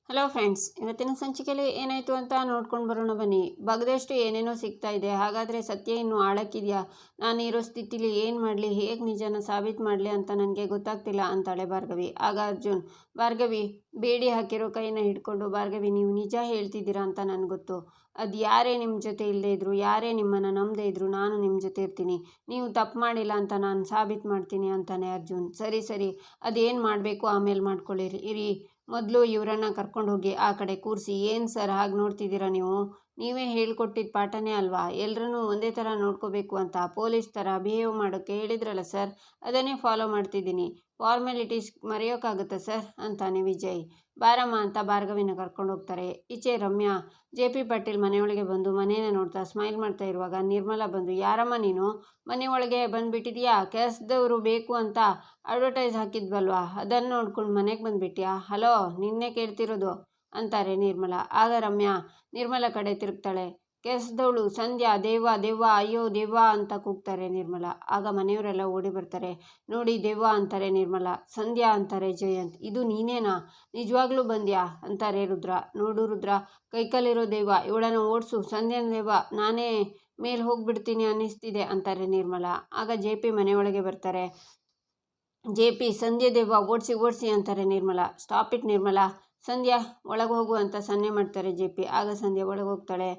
Hello friends, ಇವತ್ತಿನ ಸಂಚಿಕೆಯಲ್ಲಿ ಏನಾಯಿತು ಅಂತ ನೋಡ್ಕೊಂಡು ಬರೋಣ ಬನ್ನಿ. ಬಗ್ದಷ್ಟು ಏನೇನೋ ಸಿಗ್ತಾ ಇದೆ. ಹಾಗಾದರೆ ಸತ್ಯ ಇನ್ನೂ ಆಳಕ್ಕಿದೆಯಾ? ನಾನಿರೋ ಸ್ಥಿತಿಲಿ ಏನು ಮಾಡಲಿ, ಹೇಗೆ ನಿಜನ ಸಾಬೀತು ಮಾಡಲಿ ಅಂತ ನನಗೆ ಗೊತ್ತಾಗ್ತಿಲ್ಲ ಅಂತಾಳೆ ಭಾರ್ಗವಿ. ಆಗ ಅರ್ಜುನ್, ಭಾರ್ಗವಿ ಬೇಡಿ ಹಾಕಿರೋ ಕೈನ ಹಿಡ್ಕೊಂಡು, ಭಾರ್ಗವಿ ನೀವು ನಿಜ ಹೇಳ್ತಿದ್ದೀರಾ ಅಂತ ನನಗೆ ಗೊತ್ತು. ಅದು ಯಾರೇ ನಿಮ್ಮ ಜೊತೆ ಇಲ್ಲದೇ ಇದ್ರು, ಯಾರೇ ನಿಮ್ಮನ್ನು ನಂಬದೇ ಇದ್ರು, ನಾನು ನಿಮ್ಮ ಜೊತೆ ಇರ್ತೀನಿ. ನೀವು ತಪ್ಪು ಮಾಡಿಲ್ಲ ಅಂತ ನಾನು ಸಾಬೀತು ಮಾಡ್ತೀನಿ ಅಂತಾನೆ ಅರ್ಜುನ್. ಸರಿ ಅದೇನು ಮಾಡಬೇಕು ಆಮೇಲೆ ಮಾಡ್ಕೊಳ್ಳಿರಿ ಇರಿ, ಮೊದಲು ಇವರನ್ನು ಕರ್ಕೊಂಡು ಹೋಗಿ ಆ ಕಡೆ ಕೂರಿಸಿ. ಏನು ಸರ್ ಹಾಗೆ ನೋಡ್ತಿದ್ದೀರಾ ನೀವು? ನೀವೇ ಹೇಳ್ಕೊಟ್ಟಿದ್ದ ಪಾಠನೇ ಅಲ್ವಾ ಎಲ್ಲರನ್ನೂ ಒಂದೇ ಥರ ನೋಡ್ಕೋಬೇಕು ಅಂತ. ಪೊಲೀಸ್ ಥರ ಬಿಹೇವ್ ಮಾಡೋಕ್ಕೆ ಹೇಳಿದ್ರಲ್ಲ ಸರ್, ಅದನ್ನೇ ಫಾಲೋ ಮಾಡ್ತಿದ್ದೀನಿ. ಫಾರ್ಮ್ಯಾಲಿಟೀಸ್ ಮರೆಯೋಕ್ಕಾಗುತ್ತಾ ಸರ್ ಅಂತಾನೆ ವಿಜಯ್. ಬಾರಮ್ಮ ಅಂತ ಭಾರ್ಗವಿನ ಕರ್ಕೊಂಡು ಹೋಗ್ತಾರೆ. ಈಚೆ ರಮ್ಯಾ JP ಪಾಟೀಲ್ ಮನೆಯೊಳಗೆ ಬಂದು ಮನೇನ ನೋಡ್ತಾ ಸ್ಮೈಲ್ ಮಾಡ್ತಾ ಇರುವಾಗ ನಿರ್ಮಲಾ ಬಂದು, ಯಾರಮ್ಮ ನೀನು ಮನೆ ಒಳಗೆ ಬಂದುಬಿಟ್ಟಿದೆಯಾ? ಕೆಲಸದವರು ಬೇಕು ಅಂತ ಅಡ್ವರ್ಟೈಸ್ ಹಾಕಿದ್ವಲ್ವಾ, ಅದನ್ನು ನೋಡ್ಕೊಂಡು ಮನೆಗೆ ಬಂದುಬಿಟ್ಯಾ? ಹಲೋ ನಿನ್ನೆ ಕೇಳ್ತಿರೋದು ಅಂತಾರೆ ನಿರ್ಮಲಾ. ಆಗ ರಮ್ಯಾ ನಿರ್ಮಲಾ ಕಡೆ ತಿರುಗ್ತಾಳೆ. ಕೆಲಸದವಳು ಸಂಧ್ಯಾ, ದೆವ್ವ ದೆವ್ವ, ಅಯ್ಯೋ ದೆವ್ವ ಅಂತ ಕೂಗ್ತಾರೆ ನಿರ್ಮಲಾ. ಆಗ ಮನೆಯವರೆಲ್ಲ ಓಡಿ ಬರ್ತಾರೆ. ನೋಡಿ ದೆವ್ವ ಅಂತಾರೆ ನಿರ್ಮಲಾ. ಸಂಧ್ಯಾ ಅಂತಾರೆ ಜಯಂತ್. ಇದು ನೀನೇನಾ? ನಿಜವಾಗ್ಲೂ ಬಂದ್ಯಾ ಅಂತಾರೆ ರುದ್ರ. ನೋಡು ರುದ್ರ, ಕೈಕಲ್ಲಿರೋ ದೆವ್ವ, ಇವಳನ್ನು ಓಡಿಸು. ಸಂಧ್ಯಾನ ದೆವ್ವ, ನಾನೇ ಮೇಲೆ ಹೋಗ್ಬಿಡ್ತೀನಿ ಅನ್ನಿಸ್ತಿದೆ ಅಂತಾರೆ ನಿರ್ಮಲಾ. ಆಗ JP ಮನೆಯೊಳಗೆ ಬರ್ತಾರೆ. JP, ಸಂಧ್ಯಾ ದೆವ್ವ, ಓಡಿಸಿ ಅಂತಾರೆ ನಿರ್ಮಲಾ. ಸ್ಟಾಪ್ ಇಟ್ ನಿರ್ಮಲಾ, ಸಂಧ್ಯಾ ಒಳಗೆ ಹೋಗು ಅಂತ ಸನ್ನೆ ಮಾಡ್ತಾರೆ JP. ಆಗ ಸಂಧ್ಯಾ ಒಳಗೆ ಹೋಗ್ತಾಳೆ.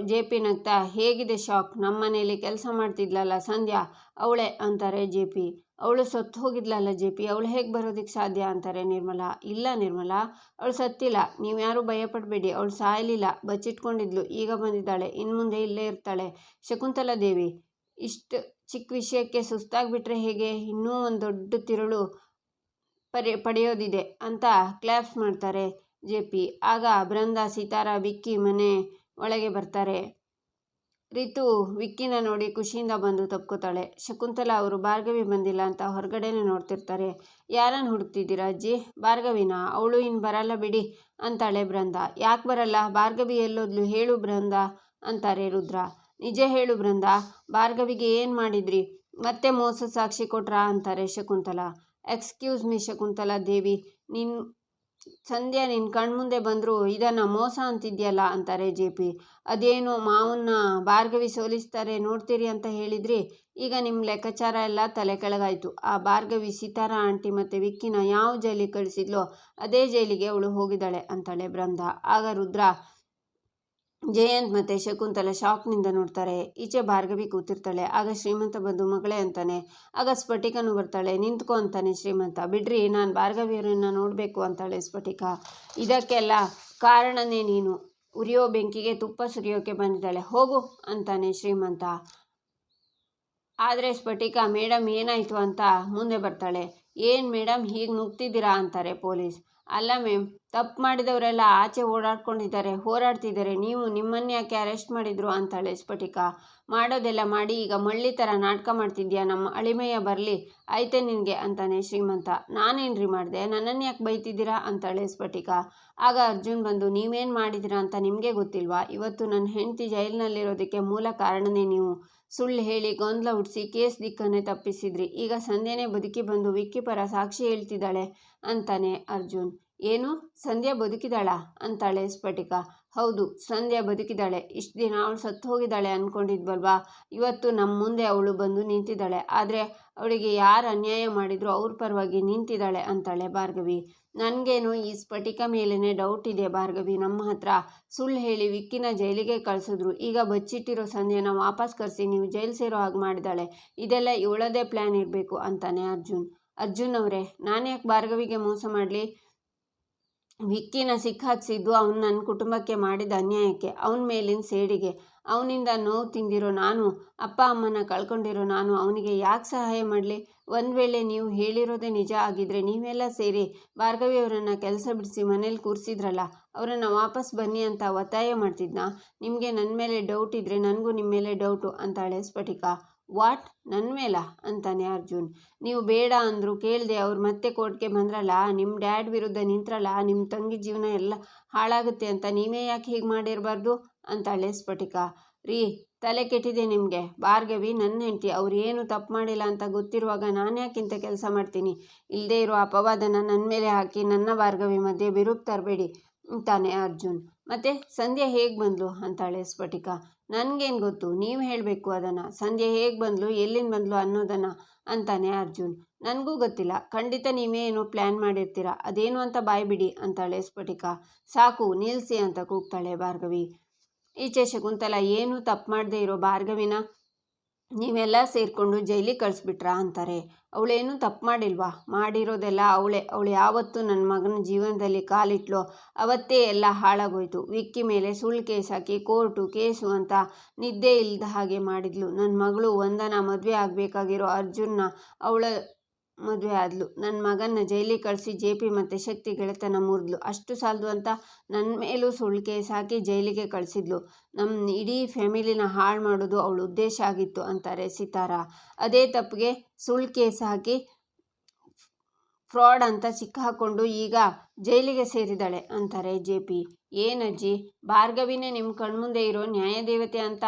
JP ನಗ್ತಾ, ಹೇಗಿದೆ ಶಾಕ್? ನಮ್ಮ ಮನೇಲಿ ಕೆಲಸ ಮಾಡ್ತಿದ್ಲಲ್ಲ ಸಂಧ್ಯಾ, ಅವಳೇ ಅಂತಾರೆ JP. ಅವಳು ಸತ್ತು ಹೋಗಿದ್ಲಲ್ಲ JP, ಅವಳು ಹೇಗೆ ಬರೋದಕ್ಕೆ ಸಾಧ್ಯ ಅಂತಾರೆ ನಿರ್ಮಲಾ. ಇಲ್ಲ ನಿರ್ಮಲಾ, ಅವಳು ಸತ್ತಿಲ್ಲ, ನೀವು ಯಾರೂ ಭಯಪಡಬೇಡಿ. ಅವಳು ಸಾಯಲಿಲ್ಲ, ಬಚ್ಚಿಟ್ಕೊಂಡಿದ್ಲು, ಈಗ ಬಂದಿದ್ದಾಳೆ, ಇನ್ನು ಮುಂದೆ ಇಲ್ಲೇ ಇರ್ತಾಳೆ. ಶಕುಂತಲಾ ದೇವಿ, ಇಷ್ಟು ಚಿಕ್ಕ ವಿಷಯಕ್ಕೆ ಸುಸ್ತಾಗ್ಬಿಟ್ರೆ ಹೇಗೆ? ಇನ್ನೂ ಒಂದು ದೊಡ್ಡ ತಿರುಳು ಪಡೆಯೋದಿದೆ ಅಂತ ಕ್ಲಾಪ್ಸ್ ಮಾಡ್ತಾರೆ JP. ಆಗ ಬೃಂದಾ, ಸಿತಾರ, ವಿಕ್ಕಿ ಮನೆ ಒಳಗೆ ಬರ್ತಾರೆ. ರಿತು ವಿಕ್ಕಿನ ನೋಡಿ ಖುಷಿಯಿಂದ ಬಂದು ತಪ್ಕೋತಾಳೆ. ಶಕುಂತಲಾ ಅವರು ಭಾರ್ಗವಿ ಬಂದಿಲ್ಲ ಅಂತ ಹೊರಗಡೆನೆ ನೋಡ್ತಿರ್ತಾರೆ. ಯಾರನ್ನು ಹುಡುಕ್ತಿದ್ದೀರಾ ಅಜ್ಜಿ? ಭಾರ್ಗವಿನ? ಅವಳು ಇನ್ನು ಬರಲ್ಲ ಬಿಡಿ ಅಂತಾಳೆ ಬೃಂದಾ. ಯಾಕೆ ಬರಲ್ಲ? ಭಾರ್ಗವಿ ಎಲ್ಲೋದ್ಲು ಹೇಳು ಬೃಂದಾ ಅಂತಾರೆ ರುದ್ರ. ನಿಜ ಹೇಳು ಬೃಂದಾ, ಭಾರ್ಗವಿಗೆ ಏನು ಮಾಡಿದ್ರಿ? ಮತ್ತೆ ಮೋಸ ಸಾಕ್ಷಿ ಕೊಟ್ರಾ ಅಂತಾರೆ ಶಕುಂತಲಾ. ಎಕ್ಸ್ಕ್ಯೂಸ್ ಮೀ ಶಕುಂತಲಾ ದೇವಿ, ಸಂಧ್ಯಾ ನಿನ್ನ ಕಣ್ಮುಂದೆ ಬಂದರೂ ಇದನ್ನು ಮೋಸ ಅಂತಿದ್ಯಲ್ಲ ಅಂತಾರೆ JP. ಅದೇನು ಮಾವನ್ನ ಭಾರ್ಗವಿ ಸೋಲಿಸ್ತಾರೆ ನೋಡ್ತೀರಿ ಅಂತ ಹೇಳಿದ್ರಿ, ಈಗ ನಿಮ್ಮ ಲೆಕ್ಕಾಚಾರ ಎಲ್ಲ ತಲೆ ಕೆಳಗಾಯಿತು. ಆ ಭಾರ್ಗವಿ ಸಿತಾರಾ ಆಂಟಿ ಮತ್ತು ವಿಕ್ಕಿನ ಯಾವ ಜೈಲಿಗೆ ಕಳಿಸಿದ್ಲೋ ಅದೇ ಜೈಲಿಗೆ ಅವಳು ಹೋಗಿದ್ದಾಳೆ ಅಂತಾಳೆ ಬೃಂದಾ. ಆಗ ರುದ್ರ, ಜಯಂತ್ ಮತ್ತು ಶಕುಂತಲಾ ಶಾಕ್ನಿಂದ ನೋಡ್ತಾರೆ. ಈಚೆ ಭಾರ್ಗವಿ ಕೂತಿರ್ತಾಳೆ. ಆಗ ಶ್ರೀಮಂತ ಬಂದು ಮಗಳೇ ಅಂತಾನೆ. ಆಗ ಸ್ಫಟಿಕನು ಬರ್ತಾಳೆ. ನಿಂತ್ಕೊ ಅಂತಾನೆ ಶ್ರೀಮಂತ. ಬಿಡ್ರಿ, ನಾನು ಭಾರ್ಗವಿಯವರನ್ನ ನೋಡಬೇಕು ಅಂತಾಳೆ ಸ್ಫಟಿಕ. ಇದಕ್ಕೆಲ್ಲ ಕಾರಣನೇ ನೀನು, ಉರಿಯೋ ಬೆಂಕಿಗೆ ತುಪ್ಪ ಸುರಿಯೋಕೆ ಬಂದಿದ್ದಾಳೆ, ಹೋಗು ಅಂತಾನೆ ಶ್ರೀಮಂತ. ಆದರೆ ಸ್ಫಟಿಕ, ಮೇಡಮ್ ಏನಾಯಿತು ಅಂತ ಮುಂದೆ ಬರ್ತಾಳೆ. ಏನು ಮೇಡಮ್ ಹೀಗೆ ನುಗ್ತಿದ್ದೀರಾ ಅಂತಾರೆ ಪೊಲೀಸ್. ಅಲ್ಲ ಮ್ಯಾಮ್, ತಪ್ಪು ಮಾಡಿದವರೆಲ್ಲ ಆಚೆ ಹೋರಾಡ್ತಿದ್ದಾರೆ, ನೀವು ನಿಮ್ಮನ್ನು ಯಾಕೆ ಅರೆಸ್ಟ್ ಮಾಡಿದ್ರು ಅಂತಾಳೆ ಸ್ಫಟಿಕ. ಮಾಡೋದೆಲ್ಲ ಮಾಡಿ ಈಗ ಮಳ್ಳಿ ಥರ ನಾಟಕ ಮಾಡ್ತಿದ್ಯಾ? ನಮ್ಮ ಅಳಿಮಯ್ಯ ಬರಲಿ ಆಯ್ತೆ ನಿನಗೆ ಅಂತಾನೆ ಶ್ರೀಮಂತ. ನಾನೇನ್ರಿ ಮಾಡಿದೆ? ನನ್ನನ್ನು ಯಾಕೆ ಬೈತಿದ್ದೀರಾ ಅಂತಾಳೆ ಸ್ಫಟಿಕ. ಆಗ ಅರ್ಜುನ್ ಬಂದು, ನೀವೇನು ಮಾಡಿದ್ದೀರಾ ಅಂತ ನಿಮಗೆ ಗೊತ್ತಿಲ್ವಾ? ಇವತ್ತು ನನ್ನ ಹೆಂಡತಿ ಜೈಲಿನಲ್ಲಿರೋದಕ್ಕೆ ಮೂಲ ಕಾರಣನೇ ನೀವು. ಸುಳ್ಳು ಹೇಳಿ ಗೊಂದಲ ಹುಟ್ಟಿಸಿ ಕೇಸ್ ದಿಕ್ಕನ್ನೇ ತಪ್ಪಿಸಿದ್ರಿ. ಈಗ ಸಂಧ್ಯಾನೇ ಬದುಕಿ ಬಂದು ವಿಕ್ಕಿ ಪರ ಸಾಕ್ಷಿ ಹೇಳ್ತಿದ್ದಾಳೆ ಅಂತಾನೆ ಅರ್ಜುನ್. ಏನು, ಸಂಧ್ಯಾ ಬದುಕಿದಾಳಾ ಅಂತಾಳೆ ಸ್ಫಟಿಕ. ಹೌದು, ಸಂಧ್ಯಾ ಬದುಕಿದ್ದಾಳೆ. ಇಷ್ಟು ದಿನ ಅವಳು ಸತ್ತು ಹೋಗಿದ್ದಾಳೆ ಅಂದ್ಕೊಂಡಿದ್ವಲ್ವಾ, ಇವತ್ತು ನಮ್ಮ ಮುಂದೆ ಅವಳು ಬಂದು ನಿಂತಿದ್ದಾಳೆ. ಆದರೆ ಅವಳಿಗೆ ಯಾರು ಅನ್ಯಾಯ ಮಾಡಿದ್ರು ಅವ್ರ ಪರವಾಗಿ ನಿಂತಿದ್ದಾಳೆ ಅಂತಾಳೆ ಭಾರ್ಗವಿ. ನನಗೇನು ಈ ಸ್ಫಟಿಕ ಮೇಲೇ ಡೌಟ್ ಇದೆ ಭಾರ್ಗವಿ. ನಮ್ಮ ಹತ್ರ ಸುಳ್ಳು ಹೇಳಿ ವಿಕ್ಕಿನ ಜೈಲಿಗೆ ಕಳಿಸಿದ್ರು, ಈಗ ಬಚ್ಚಿಟ್ಟಿರೋ ಸಂಧ್ಯಾನ ವಾಪಸ್ ಕರೆಸಿ ನೀವು ಜೈಲು ಸೇರೋ ಹಾಗೆ ಮಾಡಿದ್ದಾಳೆ. ಇದೆಲ್ಲ ಇವಳದೇ ಪ್ಲ್ಯಾನ್ ಇರಬೇಕು ಅಂತಾನೆ ಅರ್ಜುನ್ ಅವರೇ, ನಾನು ಯಾಕೆ ಭಾರ್ಗವಿಗೆ ಮೋಸ ಮಾಡಲಿ? ವಿಕ್ಕಿನ ಸಿಕ್ಕಾಕ್ಸಿದ್ದು ಅವನು ನನ್ನ ಕುಟುಂಬಕ್ಕೆ ಮಾಡಿದ ಅನ್ಯಾಯಕ್ಕೆ, ಅವನ ಮೇಲಿನ ಸೇಡಿಗೆ. ಅವನಿಂದ ನೋವು ತಿಂದಿರೋ ನಾನು, ಅಪ್ಪ ಅಮ್ಮನ ಕಳ್ಕೊಂಡಿರೋ ನಾನು ಅವನಿಗೆ ಯಾಕೆ ಸಹಾಯ ಮಾಡಲಿ? ಒಂದು ವೇಳೆ ನೀವು ಹೇಳಿರೋದೇ ನಿಜ ಆಗಿದ್ರೆ ನೀವೆಲ್ಲ ಸೇರಿ ಭಾರ್ಗವಿಯವರನ್ನು ಕೆಲಸ ಬಿಡಿಸಿ ಮನೇಲಿ ಕೂರಿಸಿದ್ರಲ್ಲ, ಅವರನ್ನು ವಾಪಸ್ ಬನ್ನಿ ಅಂತ ಒತ್ತಾಯ ಮಾಡ್ತಿದ್ನಾ? ನಿಮಗೆ ನನ್ನ ಮೇಲೆ ಡೌಟ್ ಇದ್ದರೆ ನನಗೂ ನಿಮ್ಮ ಮೇಲೆ ಡೌಟು ಅಂತಾಳೆ ಸ್ಫಟಿಕ. ವಾಟ್, ನನ್ನ ಮೇಲ ಅಂತಾನೆ ಅರ್ಜುನ್. ನೀವು ಬೇಡ ಅಂದರು ಕೇಳಿದೆ ಅವ್ರು ಮತ್ತೆ ಕೋರ್ಟ್ಗೆ ಬಂದ್ರಲ್ಲ, ನಿಮ್ಮ ಡ್ಯಾಡ್ ವಿರುದ್ಧ ನಿಂತ್ರಲ್ಲ, ನಿಮ್ಮ ತಂಗಿ ಜೀವನ ಎಲ್ಲ ಹಾಳಾಗುತ್ತೆ ಅಂತ ನೀವೇ ಯಾಕೆ ಹೀಗೆ ಮಾಡಿರಬಾರ್ದು ಅಂತಾಳೆ ಸ್ಫಟಿಕ. ರೀ, ತಲೆ ಕೆಟ್ಟಿದೆ ನಿಮಗೆ? ಭಾರ್ಗವಿ ನನ್ನ ಹೆಂಡತಿ, ಅವ್ರು ಏನು ತಪ್ಪು ಮಾಡಿಲ್ಲ ಅಂತ ಗೊತ್ತಿರುವಾಗ ನಾನು ಯಾಕಿಂತ ಕೆಲಸ ಮಾಡ್ತೀನಿ? ಇಲ್ಲದೇ ಇರೋ ಅಪವಾದನ ನನ್ನ ಮೇಲೆ ಹಾಕಿ ನನ್ನ ಭಾರ್ಗವಿ ಮಧ್ಯೆ ಬಿರುಕು ತರಬೇಡಿ. ಅಂತಾನೆ ಅರ್ಜುನ್. ಮತ್ತೆ ಸಂಧ್ಯಾ ಹೇಗೆ ಬಂದ್ಲು ಅಂತಾಳೆ ಸ್ಫಟಿಕ. ನನಗೇನು ಗೊತ್ತು, ನೀವು ಹೇಳಬೇಕು ಅದನ್ನು. ಸಂಧ್ಯಾ ಹೇಗೆ ಬಂದ್ಲು, ಎಲ್ಲಿಂದ ಬಂದ್ಲು ಅನ್ನೋದನ್ನು ಅಂತಾನೆ ಅರ್ಜುನ್. ನನಗೂ ಗೊತ್ತಿಲ್ಲ, ಖಂಡಿತ ನೀವೇ ಏನೋ ಪ್ಲ್ಯಾನ್ ಮಾಡಿರ್ತೀರ, ಅದೇನು ಅಂತ ಬಾಯ್ಬಿಡಿ ಅಂತಾಳೆ ಸ್ಫಟಿಕ. ಸಾಕು ನಿಲ್ಲಿಸಿ ಅಂತ ಕೂಗ್ತಾಳೆ ಭಾರ್ಗವಿ. ಈಚೆ ಶಕುಂತಲ, ಏನು ತಪ್ಪು ಮಾಡದೇ ಇರೋ ಭಾರ್ಗವಿನ ನೀವೆಲ್ಲ ಸೇರಿಕೊಂಡು ಜೈಲಿಗೆ ಕಳಿಸ್ಬಿಟ್ರಾ ಅಂತಾರೆ. ಅವಳೇನು ತಪ್ಪು ಮಾಡಿಲ್ವಾ? ಮಾಡಿರೋದೆಲ್ಲ ಅವಳು ಯಾವತ್ತು ನನ್ನ ಮಗನ ಜೀವನದಲ್ಲಿ ಕಾಲಿಟ್ಲೋ ಅವತ್ತೇ ಎಲ್ಲ ಹಾಳಾಗೋಯ್ತು. ವಿಕ್ಕಿ ಮೇಲೆ ಸುಳ್ಳು ಕೇಸ್ ಹಾಕಿ ಕೋರ್ಟು ಕೇಸು ಅಂತ ನಿದ್ದೆ ಇಲ್ಲದ ಹಾಗೆ ಮಾಡಿದ್ಲು. ನನ್ನ ಮಗಳು ವಂದನಾ ಮದುವೆ ಆಗಬೇಕಾಗಿರೋ ಅರ್ಜುನ್ನ ಅವಳ ಮದುವೆ ಆದ್ಲು. ನನ್ನ ಮಗನ್ನ ಜೈಲಿಗೆ ಕಳಿಸಿ JP ಮತ್ತು ಶಕ್ತಿ ಗೆಳೆತನ ಮುರಿದ್ಲು. ಅಷ್ಟು ಸಾಲದು ಅಂತ ನನ್ನ ಮೇಲೂ ಸುಳ್ಳು ಕೇಸ್ ಹಾಕಿ ಜೈಲಿಗೆ ಕಳಿಸಿದ್ಲು. ನಮ್ಮ ಇಡೀ ಫ್ಯಾಮಿಲಿನ ಹಾಳು ಮಾಡೋದು ಅವಳ ಉದ್ದೇಶ ಆಗಿತ್ತು ಅಂತಾರೆ ಸಿತಾರಾ. ಅದೇ ತಪ್ಪಿಗೆ ಸುಳ್ಳು ಕೇಸ್ ಹಾಕಿ ಫ್ರಾಡ್ ಅಂತ ಸಿಕ್ಕಾಕೊಂಡು ಈಗ ಜೈಲಿಗೆ ಸೇರಿದ್ದಾಳೆ ಅಂತಾರೆ JP. ಏನಜ್ಜಿ, ಭಾರ್ಗವಿನೇ ನಿಮ್ಮ ಕಣ್ಮುಂದೆ ಇರೋ ನ್ಯಾಯದೇವತೆ ಅಂತ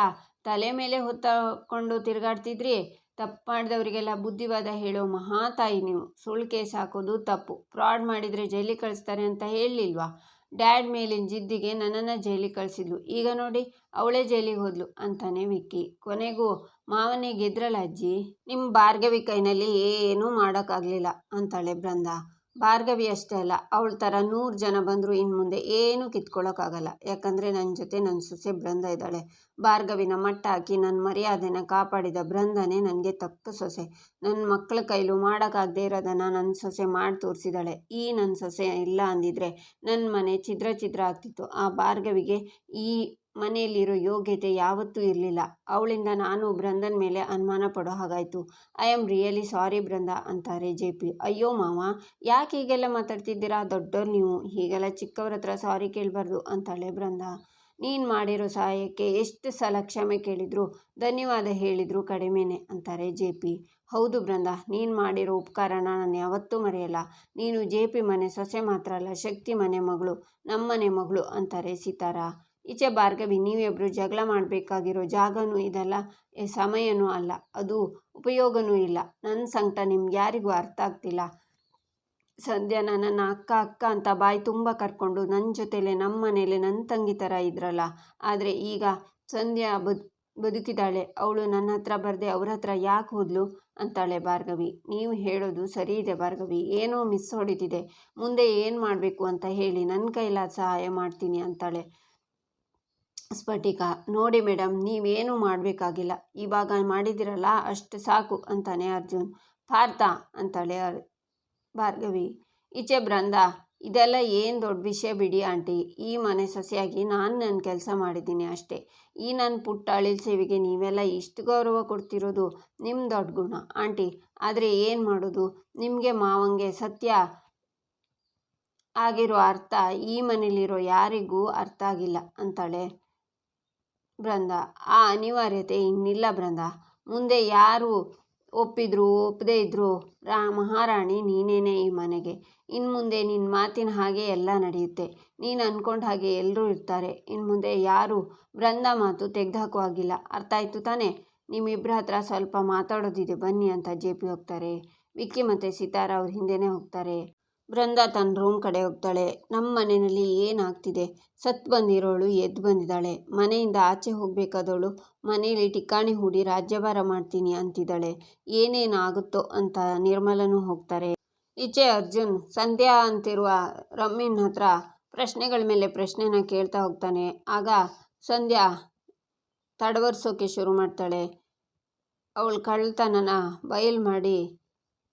ತಲೆ ಮೇಲೆ ಹೊತ್ತಕೊಂಡು ತಿರುಗಾಡ್ತಿದ್ರಿ. ತಪ್ಪು ಮಾಡಿದವರಿಗೆಲ್ಲ ಬುದ್ಧಿವಾದ ಹೇಳೋ ಮಹಾತಾಯಿ ನೀವು. ಸುಳ್ಳು ಕೇಸ್ ಹಾಕೋದು ತಪ್ಪು, ಫ್ರಾಡ್ ಮಾಡಿದರೆ ಜೈಲಿಗೆ ಕಳಿಸ್ತಾರೆ ಅಂತ ಹೇಳಲಿಲ್ವಾ? ಡ್ಯಾಡ್ ಮೇಲಿನ ಜಿದ್ದಿಗೆ ನನ್ನನ್ನು ಜೈಲಿಗೆ ಕಳಿಸಿದ್ಲು. ಈಗ ನೋಡಿ ಅವಳೇ ಜೈಲಿಗೆ ಹೋದ್ಲು ಅಂತಾನೆ ವಿಕ್ಕಿ. ಕೊನೆಗೂ ಮಾವನೇ ಗೆದ್ರಲ್ಲ ಅಜ್ಜಿ, ನಿಮ್ಮ ಭಾರ್ಗವಿ ಕೈನಲ್ಲಿ ಏನೂ ಮಾಡೋಕ್ಕಾಗಲಿಲ್ಲ ಅಂತಾಳೆ ಬೃಂದಾ. ಭಾರ್ಗವಿ ಅಷ್ಟೇ ಅಲ್ಲ, ಅವಳ ಥರ 100 ಜನ ಬಂದರೂ ಇನ್ನು ಮುಂದೆ ಏನೂ ಕಿತ್ಕೊಳ್ಳೋಕ್ಕಾಗಲ್ಲ. ಯಾಕಂದರೆ ನನ್ನ ಜೊತೆ ನನ್ನ ಸೊಸೆ ಬೃಂದಾ ಇದ್ದಾಳೆ. ಭಾರ್ಗವಿನ ಮಟ್ಟ ಹಾಕಿ ನನ್ನ ಮರ್ಯಾದೆನ ಕಾಪಾಡಿದ ಬೃಂದಾನೇ ನನಗೆ ತಕ್ಕ ಸೊಸೆ. ನನ್ನ ಮಕ್ಕಳ ಕೈಲೂ ಮಾಡೋಕ್ಕಾಗದೇ ಇರೋದನ್ನು ನನ್ನ ಸೊಸೆ ಮಾಡಿ ತೋರಿಸಿದ್ದಾಳೆ. ಈ ನನ್ನ ಸೊಸೆ ಇಲ್ಲ ಅಂದಿದ್ರೆ ನನ್ನ ಮನೆ ಛಿದ್ರ ಛಿದ್ರ ಆಗ್ತಿತ್ತು. ಆ ಭಾರ್ಗವಿಗೆ ಈ ಮನೆಯಲ್ಲಿರೋ ಯೋಗ್ಯತೆ ಯಾವತ್ತೂ ಇರಲಿಲ್ಲ. ಅವಳಿಂದ ನಾನು ಬೃಂದನ್ ಮೇಲೆ ಅನುಮಾನ ಪಡೋ ಹಾಗಾಯಿತು. I am really sorry Brinda ಅಂತಾರೆ JP. ಅಯ್ಯೋ ಮಾವ, ಯಾಕೆ ಹೀಗೆಲ್ಲ ಮಾತಾಡ್ತಿದ್ದೀರಾ? ದೊಡ್ಡವ್ರು ನೀವು, ಹೀಗೆಲ್ಲ ಚಿಕ್ಕವ್ರ ಹತ್ರ ಸಾರಿ ಕೇಳಬಾರ್ದು ಅಂತಾಳೆ ಬೃಂದಾ. ನೀನು ಮಾಡಿರೋ ಸಹಾಯಕ್ಕೆ ಎಷ್ಟು ಸಲ ಕ್ಷಮೆ ಕೇಳಿದ್ರು ಧನ್ಯವಾದ ಹೇಳಿದ್ರು ಕಡಿಮೆನೆ ಅಂತಾರೆ JP. ಹೌದು ಬೃಂದಾ, ನೀನು ಮಾಡಿರೋ ಉಪಕಾರನ ನಾನು ಯಾವತ್ತೂ ಮರೆಯಲ್ಲ. ನೀನು JP ಮನೆ ಸೊಸೆ ಮಾತ್ರ ಅಲ್ಲ, ಶಕ್ತಿ ಮನೆ ಮಗಳು, ನಮ್ಮನೆ ಮಗಳು ಅಂತಾರೆ ಸಿತಾರಾ. ಈಚೆ ಭಾರ್ಗವಿ, ನೀವಿಬ್ಬರು ಜಗಳ ಮಾಡಬೇಕಾಗಿರೋ ಜಾಗನೂ ಇದಲ್ಲ, ಸಮಯನೂ ಅಲ್ಲ, ಅದು ಉಪಯೋಗನೂ ಇಲ್ಲ. ನನ್ನ ಸಂಕಟ ನಿಮ್ಗೆ ಯಾರಿಗೂ ಅರ್ಥ ಆಗ್ತಿಲ್ಲ. ಸಂಧ್ಯಾ ನನ್ನನ್ನು ಅಕ್ಕ ಅಕ್ಕ ಅಂತ ಬಾಯಿ ತುಂಬ ಕರ್ಕೊಂಡು ನನ್ನ ಜೊತೆಲೇ ನಮ್ಮ ಮನೇಲಿ ನನ್ನ ತಂಗಿ ಥರ ಇದ್ರಲ್ಲ. ಆದರೆ ಈಗ ಸಂಧ್ಯಾ ಬದುಕಿದ್ದಾಳೆ. ಅವಳು ನನ್ನ ಹತ್ರ ಬರದೆ ಅವ್ರ ಹತ್ರ ಯಾಕೆ ಹೋದ್ಲು ಅಂತಾಳೆ ಭಾರ್ಗವಿ. ನೀವು ಹೇಳೋದು ಸರಿ ಇದೆ ಭಾರ್ಗವಿ, ಏನೋ ಮಿಸ್ ಹೊಡಿತಿದೆ. ಮುಂದೆ ಏನು ಮಾಡಬೇಕು ಅಂತ ಹೇಳಿ, ನನ್ನ ಕೈಲಾದ ಸಹಾಯ ಮಾಡ್ತೀನಿ ಅಂತಾಳೆ ಸ್ಫಟಿಕ. ನೋಡಿ ಮೇಡಮ್, ನೀವೇನೂ ಮಾಡಬೇಕಾಗಿಲ್ಲ, ಇವಾಗ ಮಾಡಿದಿರಲ್ಲ ಅಷ್ಟು ಸಾಕು ಅಂತಾನೆ ಅರ್ಜುನ್. ಪಾರ್ಥ ಅಂತಾಳೆ ಭಾರ್ಗವಿ. ಈಚೆ ಬೃಂದಾ, ಇದೆಲ್ಲ ಏನು ದೊಡ್ಡ ವಿಷಯ ಬಿಡಿ ಆಂಟಿ. ಈ ಮನೆ ಸೊಸೆಯಾಗಿ ನಾನು ನನ್ನ ಕೆಲಸ ಮಾಡಿದ್ದೀನಿ ಅಷ್ಟೇ. ಈ ನನ್ನ ಪುಟ್ಟ ಅಳಿಲ್ ಸೇವೆಗೆ ನೀವೆಲ್ಲ ಇಷ್ಟು ಗೌರವ ಕೊಡ್ತಿರೋದು ನಿಮ್ಮ ದೊಡ್ಡ ಗುಣ ಆಂಟಿ. ಆದರೆ ಏನು ಮಾಡೋದು, ನಿಮಗೆ ಮಾವಂಗೆ ಸತ್ಯ ಆಗಿರೋ ಅರ್ಥ ಈ ಮನೇಲಿರೋ ಯಾರಿಗೂ ಅರ್ಥ ಆಗಿಲ್ಲ ಅಂತಾಳೆ ಬೃಂದಾ. ಆ ಅನಿವಾರ್ಯತೆ ಇನ್ನಿಲ್ಲ ಬೃಂದಾ. ಮುಂದೆ ಯಾರು ಒಪ್ಪಿದ್ರು ಒಪ್ಪದೇ ಇದ್ರು ಮಹಾರಾಣಿ ನೀನೇನೇ ಈ ಮನೆಗೆ. ಇನ್ನು ಮುಂದೆ ನಿನ್ನ ಮಾತಿನ ಹಾಗೆ ಎಲ್ಲ ನಡೆಯುತ್ತೆ. ನೀನು ಅಂದ್ಕೊಂಡ ಹಾಗೆ ಎಲ್ಲರೂ ಇರ್ತಾರೆ. ಇನ್ನು ಮುಂದೆ ಯಾರು ಬೃಂದಾ ಮಾತು ತೆಗೆದುಹಾಕೋ ಹಾಗಿಲ್ಲ. ಅರ್ಥ ಆಯಿತು ತಾನೇ? ನಿಮ್ಮಿಬ್ಬರ ಹತ್ರ ಸ್ವಲ್ಪ ಮಾತಾಡೋದಿದೆ, ಬನ್ನಿ ಅಂತ JP ಹೋಗ್ತಾರೆ. ವಿಕ್ಕಿ ಮತ್ತು ಸಿತಾರಾ ಅವ್ರ ಹಿಂದೆನೇ ಹೋಗ್ತಾರೆ. ಬೃಂದಾ ತನ್ನ ರೂಮ್ ಕಡೆ ಹೋಗ್ತಾಳೆ. ನಮ್ಮ ಮನೆಯಲ್ಲಿ ಏನಾಗ್ತಿದೆ? ಸತ್ತು ಬಂದಿರೋಳು ಎದ್ದು ಬಂದಿದ್ದಾಳೆ. ಮನೆಯಿಂದ ಆಚೆ ಹೋಗಬೇಕಾದವಳು ಮನೆಯಲ್ಲಿ ಠಿಕಾಣಿ ಹೂಡಿ ರಾಜ್ಯಭಾರ ಮಾಡ್ತೀನಿ ಅಂತಿದ್ದಾಳೆ. ಏನೇನು ಆಗುತ್ತೋ ಅಂತ ನಿರ್ಮಲನೂ ಹೋಗ್ತಾರೆ. ಈಚೆ ಅರ್ಜುನ್ ಸಂಧ್ಯಾ ಅಂತಿರುವ ರಮ್ಯನ ಹತ್ರ ಪ್ರಶ್ನೆಗಳ ಮೇಲೆ ಪ್ರಶ್ನೆನ ಕೇಳ್ತಾ ಹೋಗ್ತಾನೆ. ಆಗ ಸಂಧ್ಯಾ ತಡವರ್ಸೋಕೆ ಶುರು ಮಾಡ್ತಾಳೆ. ಅವಳ ಕಳ್ಳತನನ ಬಯಲು ಮಾಡಿ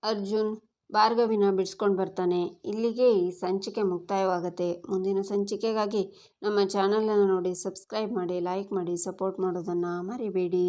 ಅರ್ಜುನ್ ಭಾರ್ಗವಿನ ಬಿಡಿಸ್ಕೊಂಡು ಬರ್ತಾನೆ. ಇಲ್ಲಿಗೆ ಈ ಸಂಚಿಕೆ ಮುಕ್ತಾಯವಾಗುತ್ತೆ. ಮುಂದಿನ ಸಂಚಿಕೆಗಾಗಿ ನಮ್ಮ ಚಾನಲನ್ನು ನೋಡಿ ಸಬ್ಸ್ಕ್ರೈಬ್ ಮಾಡಿ, ಲೈಕ್ ಮಾಡಿ, ಸಪೋರ್ಟ್ ಮಾಡೋದನ್ನು ಮರಿಬೇಡಿ.